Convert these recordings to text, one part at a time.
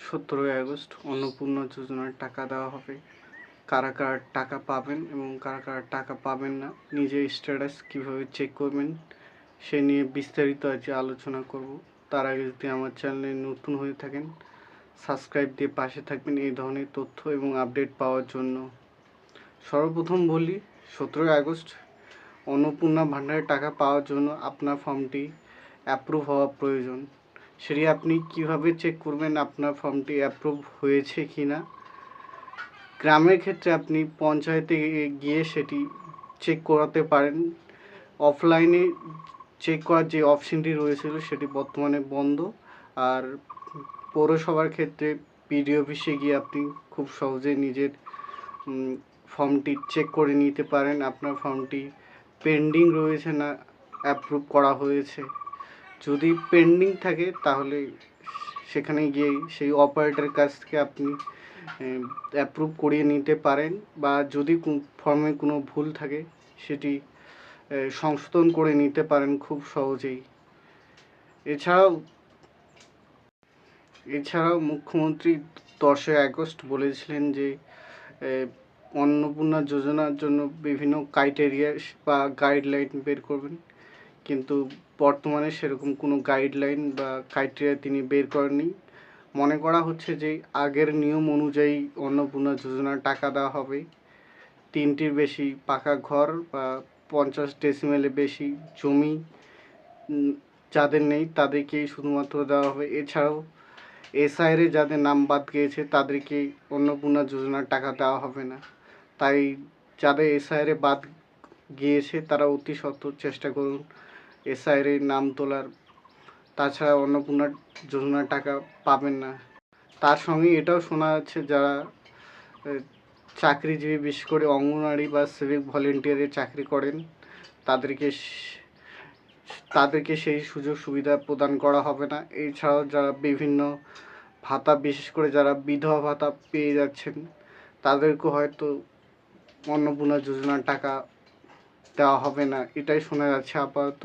17ই August Annapurna যোজনার টাকা দেওয়া হবে। কারা কারা টাকা পাবেন এবং কারা কারা টাকা পাবেন না, নিজের স্ট্যাটাস কীভাবে চেক করবেন সে নিয়ে বিস্তারিত আজ আলোচনা করব। তার আগে যদি আমার চ্যানেলে নতুন হয়ে থাকেন, সাবস্ক্রাইব দিয়ে পাশে থাকবেন এই ধরনের তথ্য এবং আপডেট পাওয়ার জন্য। সর্বপ্রথম বলি, 17ই আগস্ট অন্নপূর্ণা ভাণ্ডারের টাকা পাওয়ার জন্য আপনার ফর্মটি অ্যাপ্রুভ হওয়া প্রয়োজন। সেটি আপনি কিভাবে চেক করবেন আপনার ফর্মটি অ্যাপ্রুভ হয়েছে কি না? গ্রামের ক্ষেত্রে আপনি পঞ্চায়েতে গিয়ে সেটি চেক করাতে পারেন। অফলাইনে চেক করার যে অপশনটি রয়েছিল সেটি বর্তমানে বন্ধ। আর পৌরসভার ক্ষেত্রে বিডিও অফিসে গিয়ে আপনি খুব সহজেই নিজের ফর্মটি চেক করে নিতে পারেন আপনার ফর্মটি পেন্ডিং রয়েছে না অ্যাপ্রুভ করা হয়েছে। যদি পেন্ডিং থাকে তাহলে সেখানে গিয়ে সেই অপারেটরের কাছ থেকে আপনি অ্যাপ্রুভ করিয়ে নিতে পারেন, বা যদি ফর্মে কোনো ভুল থাকে সেটি সংশোধন করে নিতে পারেন খুব সহজেই। এছাড়াও মুখ্যমন্ত্রী 10ই আগস্ট বলেছিলেন যে অন্নপূর্ণা যোজনার জন্য বিভিন্ন ক্রাইটেরিয়া বা গাইডলাইন বের করবেন, কিন্তু বর্তমানে সেরকম কোনো গাইডলাইন বা ক্রাইটেরিয়া তিনি বের করেননি। মনে করা হচ্ছে যে আগের নিয়ম অনুযায়ী অন্নপূর্ণা যোজনার টাকা দেওয়া হবে। 3টির বেশি পাকা ঘর বা 50 ডেসিমেলের বেশি জমি যাদের নেই তাদেরকেই শুধুমাত্র দেওয়া হবে। এছাড়াও এসআইআরে যাদের নাম বাদ গিয়েছে তাদেরকে অন্নপূর্ণা যোজনার টাকা দেওয়া হবে না। তাই যাদের এসআইআরে বাদ গিয়েছে তারা অতি সত্বর চেষ্টা করুন এসআইআরে নাম তোলার। তাছাড়া অন্নপূর্ণা যোজনার টাকা পাবেন না। তার সঙ্গে এটাও শোনা যাচ্ছে যারা চাকরিজীবী, বিশেষ করে অঙ্গনওয়াড়ি বা সিভিক ভলেন্টিয়ারে চাকরি করেন তাদেরকে সেই সুযোগ সুবিধা প্রদান করা হবে না। এছাড়াও যারা বিভিন্ন ভাতা, বিশেষ করে যারা বিধবা ভাতা পেয়ে যাচ্ছেন তাদেরকে হয়তো অন্নপূর্ণা যোজনার টাকা দেওয়া হবে না, এটাই শোনা যাচ্ছে আপাতত।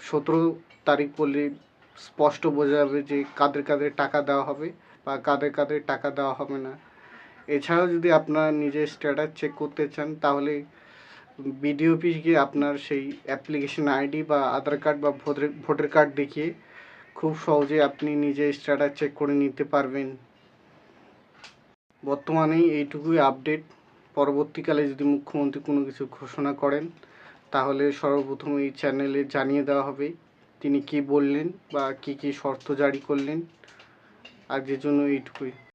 17 তারিখ পড়লে স্পষ্ট বোঝা যাবে যে কাদের কাদের টাকা দেওয়া হবে বা কাদের কাদের টাকা দেওয়া হবে না। এছাড়াও যদি আপনারা নিজের স্ট্যাটাস চেক করতে চান তাহলে বিডিও অফিস গিয়ে আপনার সেই অ্যাপ্লিকেশন আইডি বা আধার কার্ড বা ভোটার কার্ড দেখিয়ে খুব সহজে আপনি নিজের স্ট্যাটাস চেক করে নিতে পারবেন। বর্তমানে এইটুকুই আপডেট। পরবর্তীকালে যদি মুখ্যমন্ত্রী কোনো কিছু ঘোষণা করেন তাহলে সর্বপ্রথম এই চ্যানেলে জানিয়ে দেওয়া হবে তিনি কি বললেন বা কি কি শর্ত জারি করলেন। আজকের জন্য এইটুকুই।